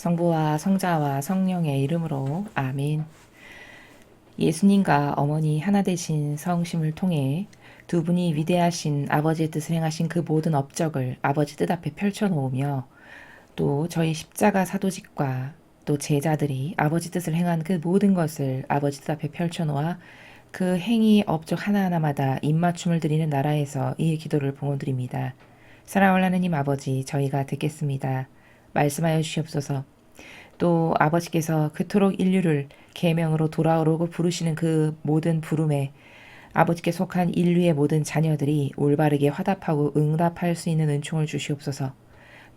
성부와 성자와 성령의 이름으로 아멘. 예수님과 어머니 하나 되신 성심을 통해 두 분이 위대하신 아버지의 뜻을 행하신 그 모든 업적을 아버지 뜻 앞에 펼쳐놓으며 또 저희 십자가 사도직과 또 제자들이 아버지 뜻을 행한 그 모든 것을 아버지 뜻 앞에 펼쳐놓아 그 행위 업적 하나하나마다 입맞춤을 드리는 나라에서 이 기도를 봉헌드립니다. 사랑하는 하느님 아버지, 저희가 듣겠습니다. 말씀하여 주시옵소서. 또 아버지께서 그토록 인류를 계명으로 돌아오라고 부르시는 그 모든 부름에 아버지께 속한 인류의 모든 자녀들이 올바르게 화답하고 응답할 수 있는 은총을 주시옵소서.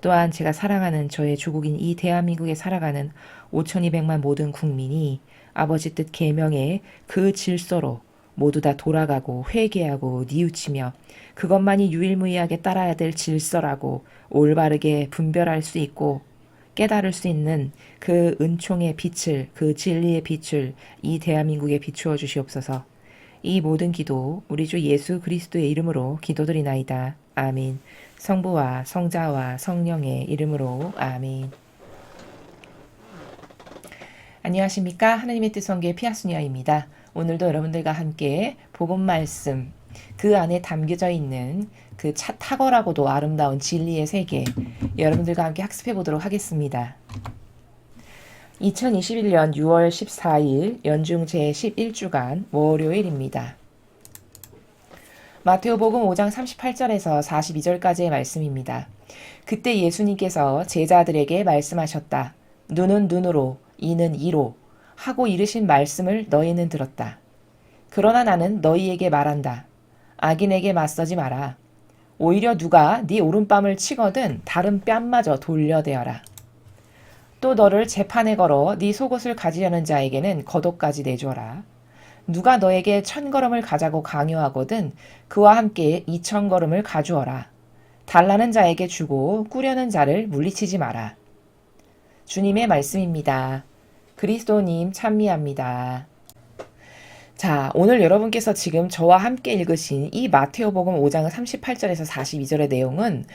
또한 제가 사랑하는 저의 조국인 이 대한민국에 살아가는 5,200만 모든 국민이 아버지 뜻 계명의 그 질서로 모두 다 돌아가고 회개하고 뉘우치며 그것만이 유일무이하게 따라야 될 질서라고 올바르게 분별할 수 있고 깨달을 수 있는 그 은총의 빛을, 그 진리의 빛을 이 대한민국에 비추어 주시옵소서. 이 모든 기도 우리 주 예수 그리스도의 이름으로 기도드리나이다. 아멘. 성부와 성자와 성령의 이름으로 아멘. 안녕하십니까? 하나님의 뜻 성교의 피아수녀입니다. 오늘도 여러분들과 함께 복음 말씀, 그 안에 담겨져 있는 그 탁월하고도 아름다운 진리의 세계, 여러분들과 함께 학습해 보도록 하겠습니다. 2021년 6월 14일 연중 제11주간 월요일입니다. 마테오복음 5장 38절에서 42절까지의 말씀입니다. 그때 예수님께서 제자들에게 말씀하셨다. 눈은 눈으로, 이는 이로 하고 이르신 말씀을 너희는 들었다. 그러나 나는 너희에게 말한다. 악인에게 맞서지 마라. 오히려 누가 네 오른뺨을 치거든 다른 뺨마저 돌려대어라. 또 너를 재판에 걸어 네 속옷을 가지려는 자에게는 겉옷까지 내주어라. 누가 너에게 1,000걸음을 가자고 강요하거든 그와 함께 2,000걸음을 가주어라. 달라는 자에게 주고 꾸려는 자를 물리치지 마라. 주님의 말씀입니다. 그리스도님 찬미합니다. 자, 오늘 여러분께서 지금 저와 함께 읽으신 이 마테오복음 5장 38절에서 42절의 내용은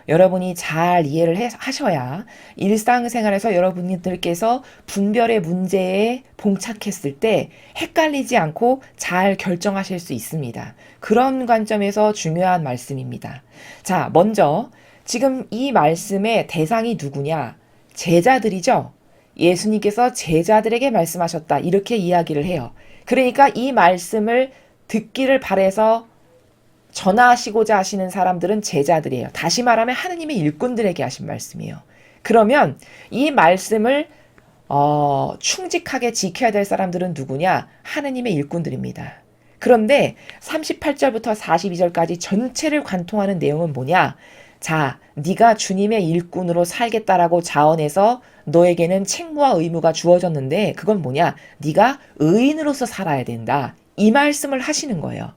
여러분이 잘 이해를 하셔야 일상생활에서 여러분들께서 분별의 문제에 봉착했을 때 헷갈리지 않고 잘 결정하실 수 있습니다. 그런 관점에서 중요한 말씀입니다. 자, 먼저 지금 이 말씀의 대상이 누구냐? 제자들이죠. 예수님께서 제자들에게 말씀하셨다. 이렇게 이야기를 해요. 그러니까 이 말씀을 듣기를 바라서 전하시고자 하시는 사람들은 제자들이에요. 다시 말하면 하느님의 일꾼들에게 하신 말씀이에요. 그러면 이 말씀을 충직하게 지켜야 될 사람들은 누구냐? 하느님의 일꾼들입니다. 그런데 38절부터 42절까지 전체를 관통하는 내용은 뭐냐? 자, 네가 주님의 일꾼으로 살겠다라고 자언해서 너에게는 책무와 의무가 주어졌는데 그건 뭐냐? 네가 의인으로서 살아야 된다. 이 말씀을 하시는 거예요.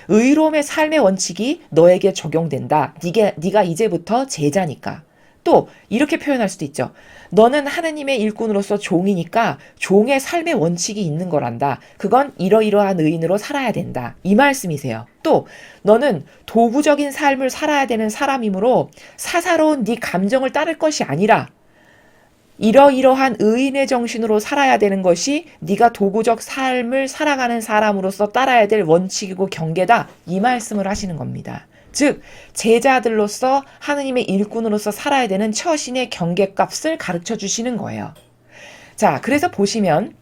의로움의 삶의 원칙이 너에게 적용된다. 네가 이제부터 제자니까. 또 이렇게 표현할 수도 있죠. 너는 하느님의 일꾼으로서 종이니까 종의 삶의 원칙이 있는 거란다. 그건 이러이러한 의인으로 살아야 된다. 이 말씀이세요. 또 너는 도구적인 삶을 살아야 되는 사람이므로 사사로운 네 감정을 따를 것이 아니라 이러이러한 의인의 정신으로 살아야 되는 것이 네가 도구적 삶을 살아가는 사람으로서 따라야 될 원칙이고 경계다. 이 말씀을 하시는 겁니다. 즉 제자들로서 하느님의 일꾼으로서 살아야 되는 처신의 경계값을 가르쳐 주시는 거예요. 자, 그래서 보시면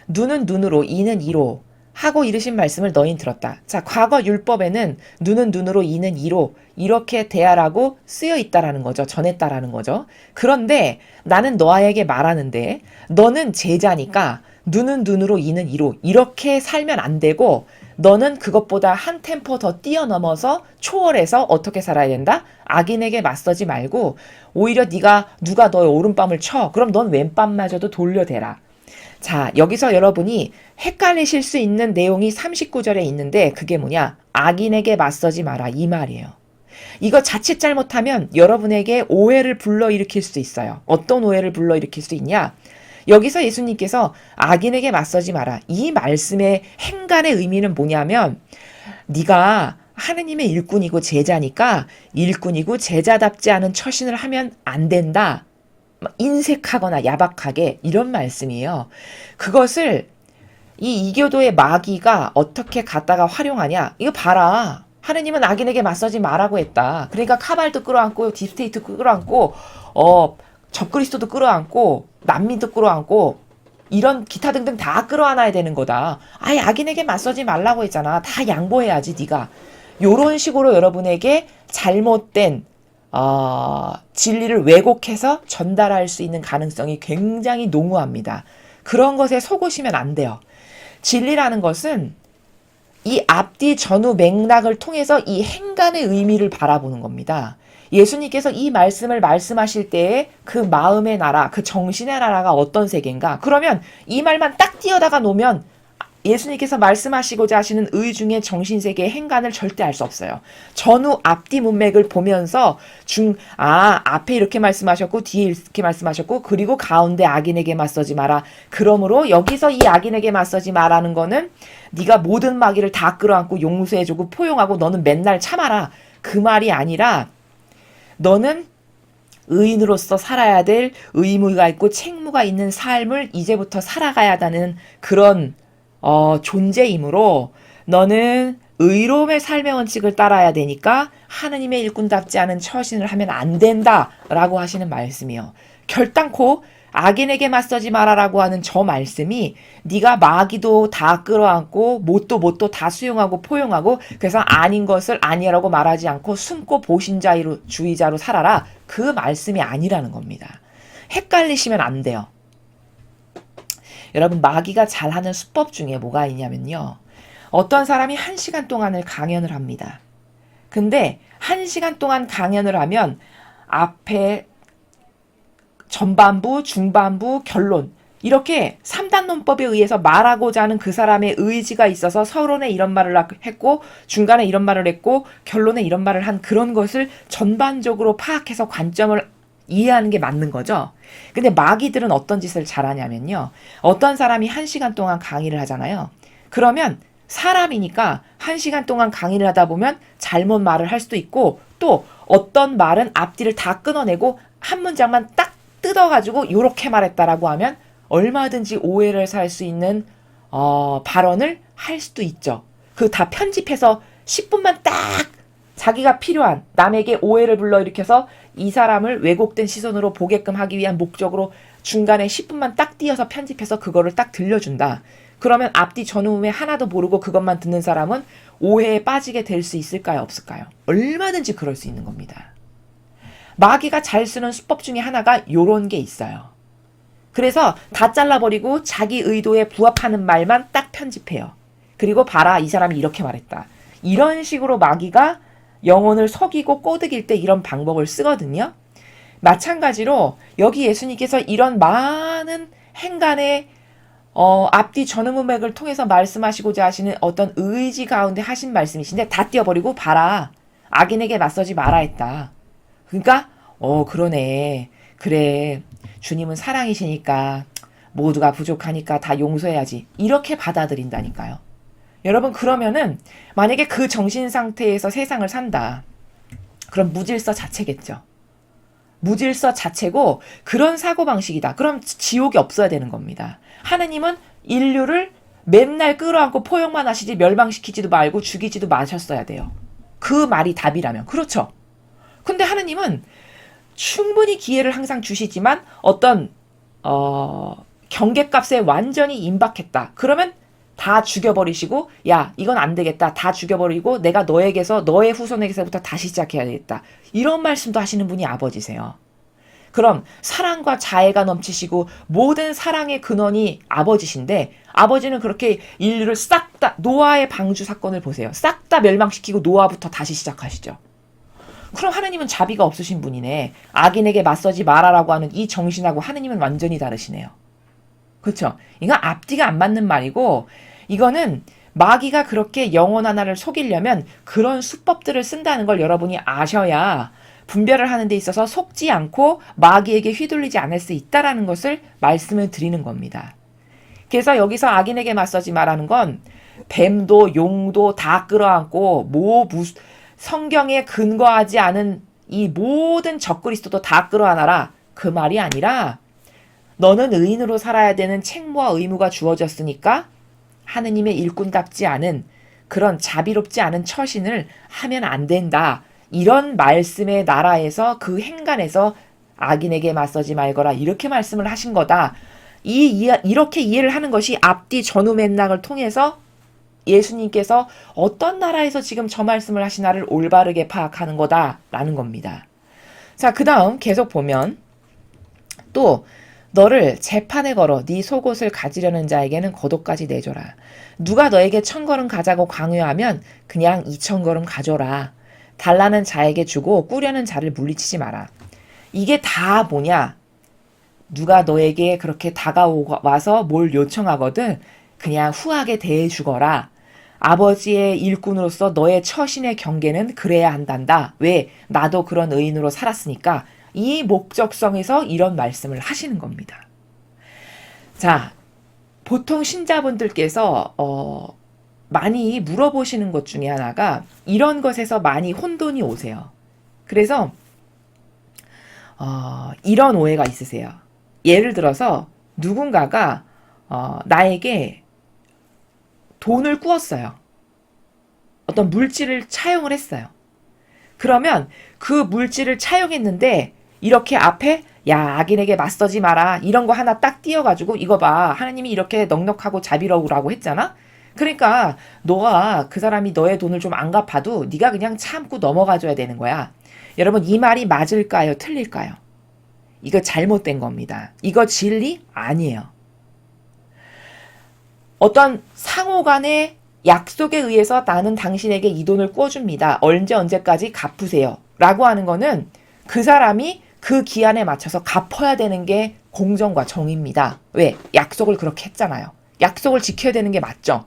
눈은 눈으로, 이는 이로 하고 이르신 말씀을 너희는 들었다. 자, 과거 율법에는 눈은 눈으로, 이는 이로 이렇게 대하라고 쓰여 있다라는 거죠. 전했다라는 거죠. 그런데 나는 너에게 말하는데 너는 제자니까 눈은 눈으로, 이는 이로 이렇게 살면 안 되고 너는 그것보다 한 템포 더 뛰어넘어서 초월해서 어떻게 살아야 된다? 악인에게 맞서지 말고 오히려 누가 너의 오른뺨을 쳐. 그럼 넌 왼뺨마저도 돌려대라. 자, 여기서 여러분이 헷갈리실 수 있는 내용이 39절에 있는데 그게 뭐냐? 악인에게 맞서지 마라. 이 말이에요. 이거 자칫 잘못하면 여러분에게 오해를 불러일으킬 수 있어요. 어떤 오해를 불러일으킬 수 있냐? 여기서 예수님께서 악인에게 맞서지 마라. 이 말씀의 행간의 의미는 뭐냐면 네가 하느님의 일꾼이고 제자니까 일꾼이고 제자답지 않은 처신을 하면 안 된다. 인색하거나 야박하게 이런 말씀이에요. 그것을 이 이교도의 마귀가 어떻게 갖다가 활용하냐? 이거 봐라. 하느님은 악인에게 맞서지 말라고 했다. 그러니까 카발도 끌어안고 딥스테이트 끌어안고 적그리스도도 끌어안고 난민도 끌어안고 이런 기타 등등 다 끌어안아야 되는 거다. 아예 악인에게 맞서지 말라고 했잖아. 다 양보해야지 네가. 요런 식으로 여러분에게 잘못된 진리를 왜곡해서 전달할 수 있는 가능성이 굉장히 농후합니다. 그런 것에 속으시면 안 돼요. 진리라는 것은 이 앞뒤 전후 맥락을 통해서 이 행간의 의미를 바라보는 겁니다. 예수님께서 이 말씀을 말씀하실 때에 그 마음의 나라, 그 정신의 나라가 어떤 세계인가? 그러면 이 말만 딱 띄어다가 놓으면 예수님께서 말씀하시고자 하시는 의 중의 정신세계의 행간을 절대 알 수 없어요. 전후 앞뒤 문맥을 보면서 앞에 이렇게 말씀하셨고 뒤에 이렇게 말씀하셨고 그리고 가운데 악인에게 맞서지 마라. 그러므로 여기서 이 악인에게 맞서지 마라는 거는 네가 모든 마귀를 다 끌어안고 용서해주고 포용하고 너는 맨날 참아라. 그 말이 아니라 너는 의인으로서 살아야 될 의무가 있고 책무가 있는 삶을 이제부터 살아가야 한다는 그런 존재이므로 너는 의로움의 삶의 원칙을 따라야 되니까 하느님의 일꾼답지 않은 처신을 하면 안 된다라고 하시는 말씀이요. 결단코 악인에게 맞서지 마라라고 하는 저 말씀이 네가 마귀도 다 끌어안고 못도 다 수용하고 포용하고 그래서 아닌 것을 아니라고 말하지 않고 숨고 보신주의자로 살아라. 그 말씀이 아니라는 겁니다. 헷갈리시면 안 돼요. 여러분 마귀가 잘하는 수법 중에 뭐가 있냐면요. 어떤 사람이 1시간 동안을 강연을 합니다. 근데 1시간 동안 강연을 하면 앞에 전반부, 중반부, 결론 이렇게 3단 논법에 의해서 말하고자 하는 그 사람의 의지가 있어서 서론에 이런 말을 했고 중간에 이런 말을 했고 결론에 이런 말을 한 그런 것을 전반적으로 파악해서 관점을 이해하는 게 맞는 거죠. 근데 마귀들은 어떤 짓을 잘하냐면요. 어떤 사람이 1시간 동안 강의를 하잖아요. 그러면 사람이니까 1시간 동안 강의를 하다 보면 잘못 말을 할 수도 있고 또 어떤 말은 앞뒤를 다 끊어내고 한 문장만 딱 뜯어가지고 요렇게 말했다라고 하면 얼마든지 오해를 살 수 있는 발언을 할 수도 있죠. 그 다 편집해서 10분만 딱 자기가 필요한 남에게 오해를 불러일으켜서 이 사람을 왜곡된 시선으로 보게끔 하기 위한 목적으로 중간에 10분만 딱 띄어서 편집해서 그거를 딱 들려준다. 그러면 앞뒤 전후에 하나도 모르고 그것만 듣는 사람은 오해에 빠지게 될 수 있을까요? 없을까요? 얼마든지 그럴 수 있는 겁니다. 마귀가 잘 쓰는 수법 중에 하나가 요런 게 있어요. 그래서 다 잘라버리고 자기 의도에 부합하는 말만 딱 편집해요. 그리고 봐라 이 사람이 이렇게 말했다. 이런 식으로 마귀가 영혼을 속이고 꼬드길 때 이런 방법을 쓰거든요. 마찬가지로 여기 예수님께서 이런 많은 행간의 앞뒤 전후 문맥을 통해서 말씀하시고자 하시는 어떤 의지 가운데 하신 말씀이신데 다 띄워버리고 봐라. 악인에게 맞서지 마라 했다. 그러니까 그러네. 그래. 주님은 사랑이시니까 모두가 부족하니까 다 용서해야지. 이렇게 받아들인다니까요. 여러분 그러면은 만약에 그 정신 상태에서 세상을 산다. 그럼 무질서 자체겠죠. 무질서 자체고 그런 사고방식이다. 그럼 지옥이 없어야 되는 겁니다. 하느님은 인류를 맨날 끌어안고 포용만 하시지 멸망시키지도 말고 죽이지도 마셨어야 돼요. 그 말이 답이라면. 그렇죠. 근데 하느님은 충분히 기회를 항상 주시지만 어떤 경계값에 완전히 임박했다. 그러면 다 죽여버리시고 야 이건 안 되겠다. 다 죽여버리고 내가 너에게서 너의 후손에게서부터 다시 시작해야 되겠다. 이런 말씀도 하시는 분이 아버지세요. 그럼 사랑과 자애가 넘치시고 모든 사랑의 근원이 아버지신데 아버지는 그렇게 인류를 싹 다 노아의 방주 사건을 보세요. 싹 다 멸망시키고 노아부터 다시 시작하시죠. 그럼 하느님은 자비가 없으신 분이네. 악인에게 맞서지 마라라고 하는 이 정신하고 하느님은 완전히 다르시네요. 그렇죠? 이건 앞뒤가 안 맞는 말이고 이거는 마귀가 그렇게 영혼 하나를 속이려면 그런 수법들을 쓴다는 걸 여러분이 아셔야 분별을 하는 데 있어서 속지 않고 마귀에게 휘둘리지 않을 수 있다라는 것을 말씀을 드리는 겁니다. 그래서 여기서 악인에게 맞서지 마라는 건 뱀도 용도 다 끌어안고 성경에 근거하지 않은 이 모든 적그리스도도 다 끌어안아라. 그 말이 아니라 너는 의인으로 살아야 되는 책무와 의무가 주어졌으니까 하느님의 일꾼답지 않은 그런 자비롭지 않은 처신을 하면 안 된다. 이런 말씀의 나라에서 그 행간에서 악인에게 맞서지 말거라 이렇게 말씀을 하신 거다. 이렇게 이해를 하는 것이 앞뒤 전후 맥락을 통해서 예수님께서 어떤 나라에서 지금 저 말씀을 하시나를 올바르게 파악하는 거다라는 겁니다. 자, 그 다음 계속 보면 또 너를 재판에 걸어 네 속옷을 가지려는 자에게는 겉옷까지 내줘라. 누가 너에게 1000걸음 가자고 강요하면 그냥 2000걸음 가져라. 달라는 자에게 주고 꾸려는 자를 물리치지 마라. 이게 다 뭐냐? 누가 너에게 그렇게 다가와서 뭘 요청하거든 그냥 후하게 대해주거라. 아버지의 일꾼으로서 너의 처신의 경계는 그래야 한단다. 왜? 나도 그런 의인으로 살았으니까. 이 목적성에서 이런 말씀을 하시는 겁니다. 자, 보통 신자분들께서 많이 물어보시는 것 중에 하나가 이런 것에서 많이 혼돈이 오세요. 그래서 이런 오해가 있으세요. 예를 들어서 누군가가 나에게 돈을 꾸었어요. 어떤 물질을 차용을 했어요. 그러면 그 물질을 차용했는데 이렇게 앞에 야 악인에게 맞서지 마라 이런 거 하나 딱 띄어가지고 이거 봐 하나님이 이렇게 넉넉하고 자비로우라고 했잖아. 그러니까 너가 그 사람이 너의 돈을 좀 안 갚아도 네가 그냥 참고 넘어가줘야 되는 거야. 여러분 이 말이 맞을까요? 틀릴까요? 이거 잘못된 겁니다. 이거 진리 아니에요. 어떤 상호 간의 약속에 의해서 나는 당신에게 이 돈을 꾸어줍니다. 언제까지 갚으세요. 라고 하는 거는 그 사람이 그 기한에 맞춰서 갚아야 되는 게 공정과 정의입니다. 왜? 약속을 그렇게 했잖아요. 약속을 지켜야 되는 게 맞죠.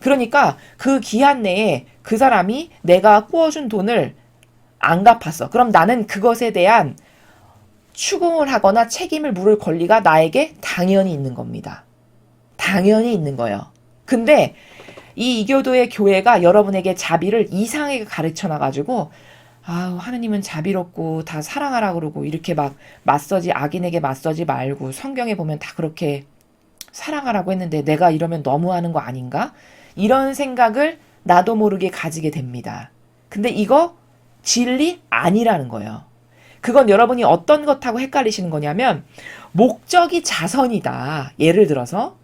그러니까 그 기한 내에 그 사람이 내가 꾸어준 돈을 안 갚았어. 그럼 나는 그것에 대한 추궁을 하거나 책임을 물을 권리가 나에게 당연히 있는 겁니다. 당연히 있는 거예요. 근데 이 이교도의 교회가 여러분에게 자비를 이상하게 가르쳐 놔가지고 하느님은 자비롭고 다 사랑하라 그러고 이렇게 막 악인에게 맞서지 말고 성경에 보면 다 그렇게 사랑하라고 했는데 내가 이러면 너무하는 거 아닌가? 이런 생각을 나도 모르게 가지게 됩니다. 근데 이거 진리 아니라는 거예요. 그건 여러분이 어떤 것하고 헷갈리시는 거냐면 목적이 자선이다. 예를 들어서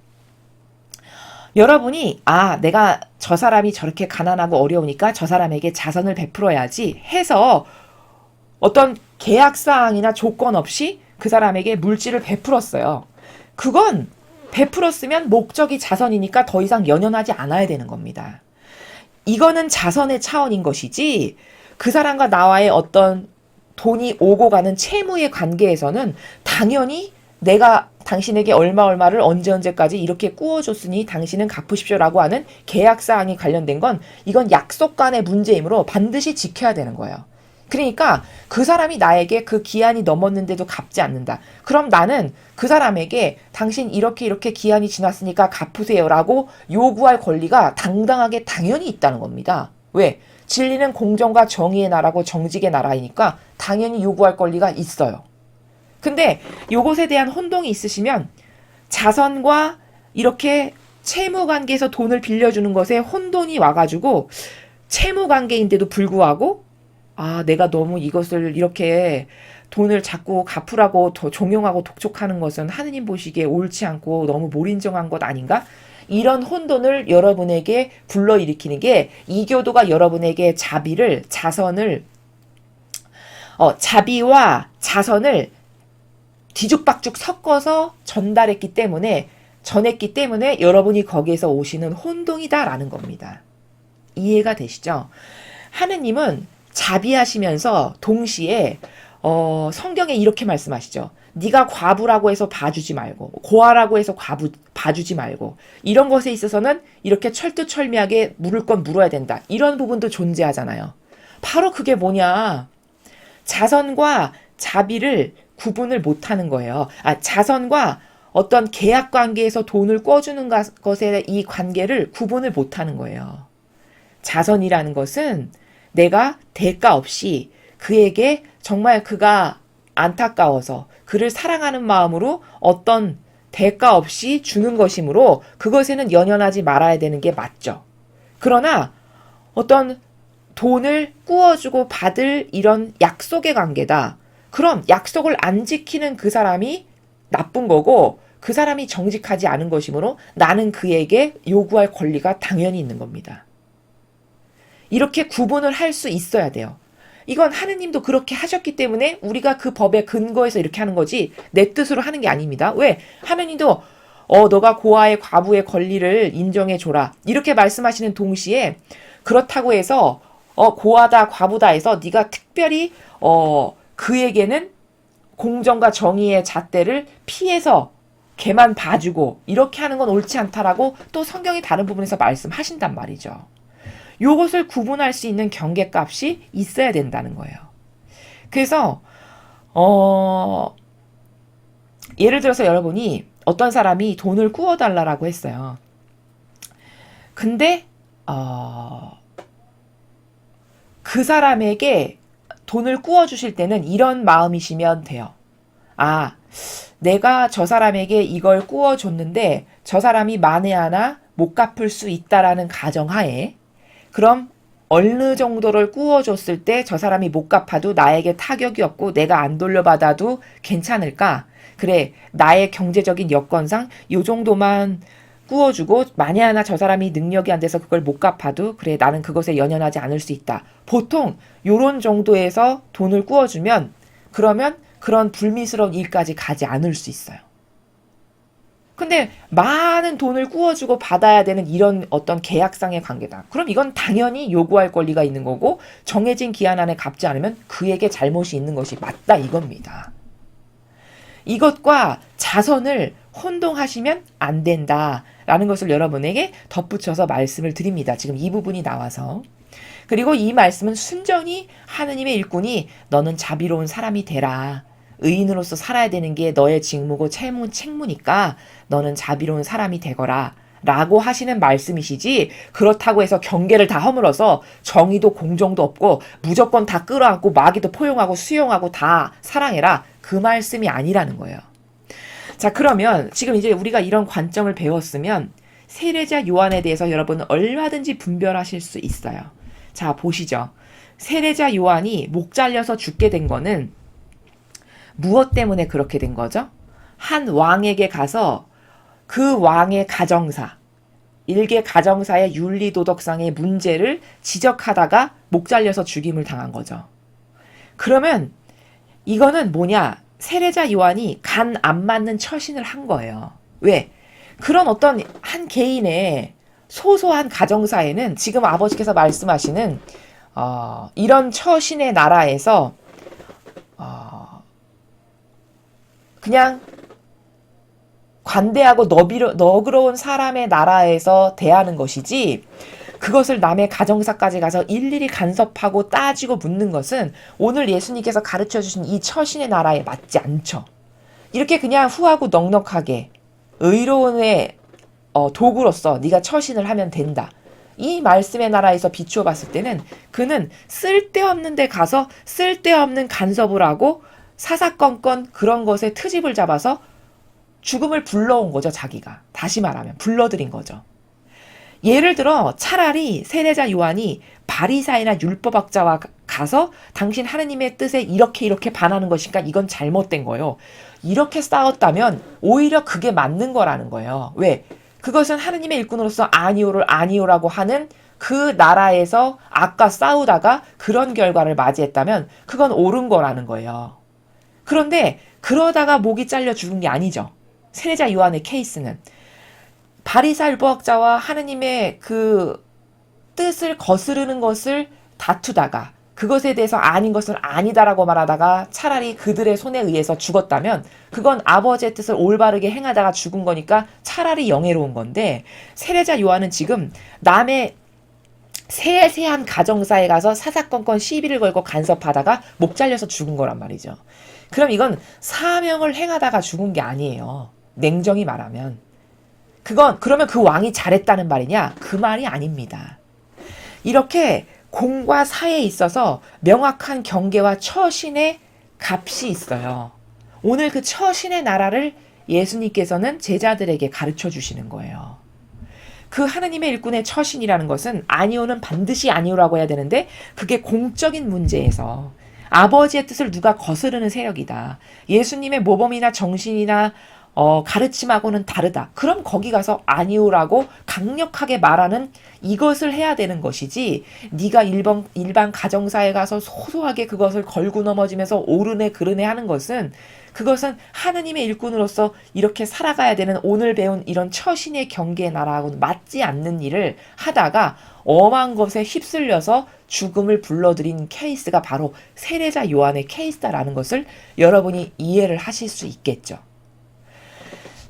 여러분이 내가 저 사람이 저렇게 가난하고 어려우니까 저 사람에게 자선을 베풀어야지 해서 어떤 계약사항이나 조건 없이 그 사람에게 물질을 베풀었어요. 그건 베풀었으면 목적이 자선이니까 더 이상 연연하지 않아야 되는 겁니다. 이거는 자선의 차원인 것이지 그 사람과 나와의 어떤 돈이 오고 가는 채무의 관계에서는 당연히 내가 당신에게 얼마를 언제까지 이렇게 꾸어줬으니 당신은 갚으십시오라고 하는 계약사항이 관련된 건 이건 약속 간의 문제이므로 반드시 지켜야 되는 거예요. 그러니까 그 사람이 나에게 그 기한이 넘었는데도 갚지 않는다. 그럼 나는 그 사람에게 당신 이렇게 기한이 지났으니까 갚으세요라고 요구할 권리가 당당하게 당연히 있다는 겁니다. 왜? 진리는 공정과 정의의 나라고 정직의 나라이니까 당연히 요구할 권리가 있어요. 근데 요것에 대한 혼동이 있으시면 자선과 이렇게 채무관계에서 돈을 빌려주는 것에 혼돈이 와가지고 채무관계인데도 불구하고 내가 너무 이것을 이렇게 돈을 자꾸 갚으라고 더 종용하고 독촉하는 것은 하느님 보시기에 옳지 않고 너무 몰인정한 것 아닌가? 이런 혼돈을 여러분에게 불러일으키는 게 이교도가 여러분에게 자선을 자비와 자선을 뒤죽박죽 섞어서 전했기 때문에 여러분이 거기에서 오시는 혼동이다라는 겁니다. 이해가 되시죠? 하느님은 자비하시면서 동시에 성경에 이렇게 말씀하시죠. 네가 과부라고 해서 봐주지 말고 고아라고 해서 봐주지 말고 이런 것에 있어서는 이렇게 철두철미하게 물을 건 물어야 된다. 이런 부분도 존재하잖아요. 바로 그게 뭐냐. 자선과 자비를 구분을 못하는 거예요. 자선과 어떤 계약 관계에서 돈을 꿔주는 것의 이 관계를 구분을 못하는 거예요. 자선이라는 것은 내가 대가 없이 그에게 정말 그가 안타까워서 그를 사랑하는 마음으로 어떤 대가 없이 주는 것이므로 그것에는 연연하지 말아야 되는 게 맞죠. 그러나 어떤 돈을 꾸어주고 받을 이런 약속의 관계다. 그럼 약속을 안 지키는 그 사람이 나쁜 거고 그 사람이 정직하지 않은 것이므로 나는 그에게 요구할 권리가 당연히 있는 겁니다. 이렇게 구분을 할 수 있어야 돼요. 이건 하느님도 그렇게 하셨기 때문에 우리가 그 법에 근거해서 이렇게 하는 거지 내 뜻으로 하는 게 아닙니다. 왜? 하느님도 너가 고아의 과부의 권리를 인정해 줘라. 이렇게 말씀하시는 동시에 그렇다고 해서 고아다 과부다 해서 네가 특별히 그에게는 공정과 정의의 잣대를 피해서 걔만 봐주고 이렇게 하는 건 옳지 않다라고 또 성경이 다른 부분에서 말씀하신단 말이죠. 요것을 구분할 수 있는 경계값이 있어야 된다는 거예요. 그래서 예를 들어서 여러분이 어떤 사람이 돈을 꾸어달라고 했어요. 근데 그 사람에게 돈을 꾸어주실 때는 이런 마음이시면 돼요. 아, 내가 저 사람에게 이걸 꾸어줬는데 저 사람이 만에 하나 못 갚을 수 있다라는 가정하에 그럼 어느 정도를 꾸어줬을 때 저 사람이 못 갚아도 나에게 타격이 없고 내가 안 돌려받아도 괜찮을까? 그래, 나의 경제적인 여건상 요 정도만 꾸어주고 만에 하나 저 사람이 능력이 안 돼서 그걸 못 갚아도 그래, 나는 그것에 연연하지 않을 수 있다. 보통 요런 정도에서 돈을 꾸어주면 그러면 그런 불미스러운 일까지 가지 않을 수 있어요. 근데 많은 돈을 꾸어주고 받아야 되는 이런 어떤 계약상의 관계다. 그럼 이건 당연히 요구할 권리가 있는 거고 정해진 기한 안에 갚지 않으면 그에게 잘못이 있는 것이 맞다 이겁니다. 이것과 자선을 혼동하시면 안 된다라는 것을 여러분에게 덧붙여서 말씀을 드립니다. 지금 이 부분이 나와서. 그리고 이 말씀은 순전히 하느님의 일꾼이 너는 자비로운 사람이 되라. 의인으로서 살아야 되는 게 너의 직무고 책무니까 너는 자비로운 사람이 되거라 라고 하시는 말씀이시지 그렇다고 해서 경계를 다 허물어서 정의도 공정도 없고 무조건 다 끌어안고 마귀도 포용하고 수용하고 다 사랑해라 그 말씀이 아니라는 거예요. 자, 그러면 지금 이제 우리가 이런 관점을 배웠으면 세례자 요한에 대해서 여러분은 얼마든지 분별하실 수 있어요. 자, 보시죠. 세례자 요한이 목 잘려서 죽게 된 거는 무엇 때문에 그렇게 된 거죠? 한 왕에게 가서 그 왕의 가정사, 일개 가정사의 윤리도덕상의 문제를 지적하다가 목 잘려서 죽임을 당한 거죠. 그러면 이거는 뭐냐? 세례자 요한이 간 안 맞는 처신을 한 거예요. 왜? 그런 어떤 한 개인의 소소한 가정사에는 지금 아버지께서 말씀하시는 이런 처신의 나라에서 그냥 관대하고 너그러운 사람의 나라에서 대하는 것이지 그것을 남의 가정사까지 가서 일일이 간섭하고 따지고 묻는 것은 오늘 예수님께서 가르쳐주신 이 처신의 나라에 맞지 않죠. 이렇게 그냥 후하고 넉넉하게 의로운의 도구로서 네가 처신을 하면 된다. 이 말씀의 나라에서 비추어 봤을 때는 그는 쓸데없는 데 가서 쓸데없는 간섭을 하고 사사건건 그런 것에 트집을 잡아서 죽음을 불러온 거죠. 자기가. 다시 말하면 불러들인 거죠. 예를 들어 차라리 세례자 요한이 바리사이나 율법학자와 가서 당신 하느님의 뜻에 이렇게 반하는 것이니까 이건 잘못된 거예요. 이렇게 싸웠다면 오히려 그게 맞는 거라는 거예요. 왜? 그것은 하느님의 일꾼으로서 아니오를 아니오라고 하는 그 나라에서 아까 싸우다가 그런 결과를 맞이했다면 그건 옳은 거라는 거예요. 그런데 그러다가 목이 잘려 죽은 게 아니죠. 세례자 요한의 케이스는 바리사 율법학자와 하느님의 그 뜻을 거스르는 것을 다투다가 그것에 대해서 아닌 것을 아니다라고 말하다가 차라리 그들의 손에 의해서 죽었다면 그건 아버지의 뜻을 올바르게 행하다가 죽은 거니까 차라리 영예로운 건데 세례자 요한은 지금 남의 세세한 가정사에 가서 사사건건 시비를 걸고 간섭하다가 목 잘려서 죽은 거란 말이죠. 그럼 이건 사명을 행하다가 죽은 게 아니에요. 냉정히 말하면. 그러면 그 왕이 잘했다는 말이냐? 그 말이 아닙니다. 이렇게 공과 사에 있어서 명확한 경계와 처신의 값이 있어요. 오늘 그 처신의 나라를 예수님께서는 제자들에게 가르쳐 주시는 거예요. 그 하느님의 일꾼의 처신이라는 것은 아니오는 반드시 아니오라고 해야 되는데 그게 공적인 문제에서 아버지의 뜻을 누가 거스르는 세력이다. 예수님의 모범이나 정신이나 가르침하고는 다르다. 그럼 거기 가서 아니오라고 강력하게 말하는 이것을 해야 되는 것이지 네가 일반 가정사에 가서 소소하게 그것을 걸고 넘어지면서 옳으네 그르네 하는 것은 그것은 하느님의 일꾼으로서 이렇게 살아가야 되는 오늘 배운 이런 처신의 경계의 나라하고는 맞지 않는 일을 하다가 엄한 것에 휩쓸려서 죽음을 불러들인 케이스가 바로 세례자 요한의 케이스다라는 것을 여러분이 이해를 하실 수 있겠죠.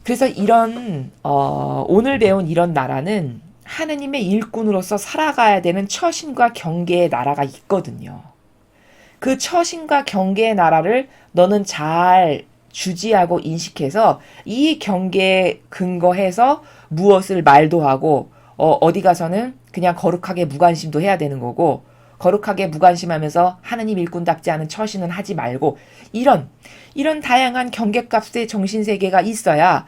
그래서 이런 오늘 배운 이런 나라는 하느님의 일꾼으로서 살아가야 되는 처신과 경계의 나라가 있거든요. 그 처신과 경계의 나라를 너는 잘 주지하고 인식해서 이 경계에 근거해서 무엇을 말도 하고 어디 가서는 그냥 거룩하게 무관심도 해야 되는 거고 거룩하게 무관심하면서 하느님 일꾼답지 않은 처신은 하지 말고 이런 다양한 경계값의 정신세계가 있어야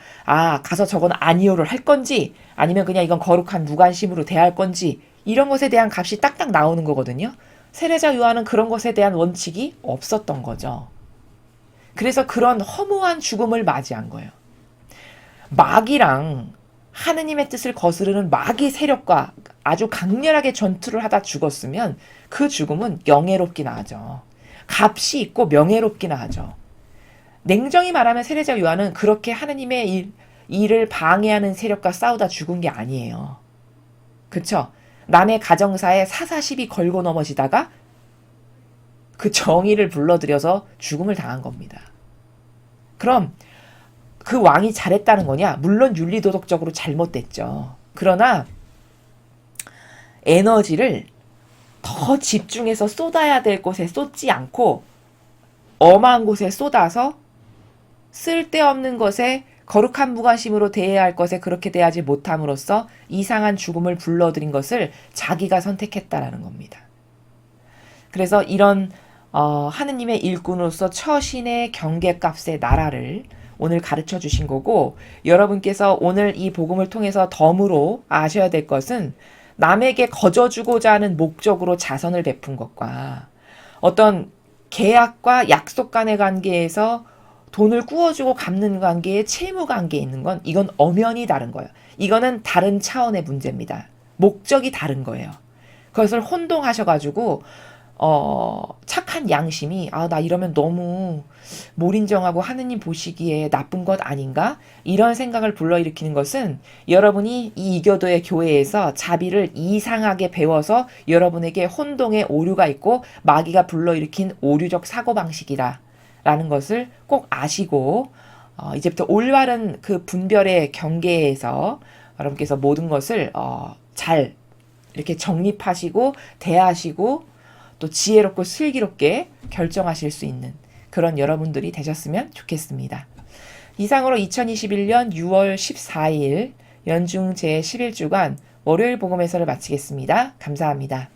가서 저건 아니오를 할 건지 아니면 그냥 이건 거룩한 무관심으로 대할 건지 이런 것에 대한 값이 딱딱 나오는 거거든요. 세례자 요한은 그런 것에 대한 원칙이 없었던 거죠. 그래서 그런 허무한 죽음을 맞이한 거예요. 마귀랑 하느님의 뜻을 거스르는 마귀 세력과 아주 강렬하게 전투를 하다 죽었으면 그 죽음은 영예롭기나 하죠. 값이 있고 명예롭기나 하죠. 냉정히 말하면 세례자 요한은 그렇게 하느님의 일을 방해하는 세력과 싸우다 죽은 게 아니에요. 그쵸? 남의 가정사에 사사시비 걸고 넘어지다가 그 정의를 불러들여서 죽음을 당한 겁니다. 그럼 그 왕이 잘했다는 거냐? 물론 윤리도덕적으로 잘못됐죠. 그러나 에너지를 더 집중해서 쏟아야 될 곳에 쏟지 않고 엄한 곳에 쏟아서 쓸데없는 것에 거룩한 무관심으로 대해야 할 것에 그렇게 대하지 못함으로써 이상한 죽음을 불러들인 것을 자기가 선택했다라는 겁니다. 그래서 이런 하느님의 일꾼으로서 처신의 경계값의 나라를 오늘 가르쳐 주신 거고 여러분께서 오늘 이 복음을 통해서 덤으로 아셔야 될 것은 남에게 거저주고자 하는 목적으로 자선을 베푼 것과 어떤 계약과 약속 간의 관계에서 돈을 꾸어주고 갚는 관계에 채무 관계에 있는 건 이건 엄연히 다른 거예요. 이거는 다른 차원의 문제입니다. 목적이 다른 거예요. 그것을 혼동하셔가지고 착한 양심이 나 이러면 너무 몰인정하고 하느님 보시기에 나쁜 것 아닌가? 이런 생각을 불러일으키는 것은 여러분이 이 이교도의 교회에서 자비를 이상하게 배워서 여러분에게 혼동의 오류가 있고 마귀가 불러일으킨 오류적 사고방식이다 라는 것을 꼭 아시고 이제부터 올바른 그 분별의 경계에서 여러분께서 모든 것을 잘 이렇게 정립하시고 대하시고 또 지혜롭고 슬기롭게 결정하실 수 있는 그런 여러분들이 되셨으면 좋겠습니다. 이상으로 2021년 6월 14일 연중 제11주간 월요일 복음에서를 마치겠습니다. 감사합니다.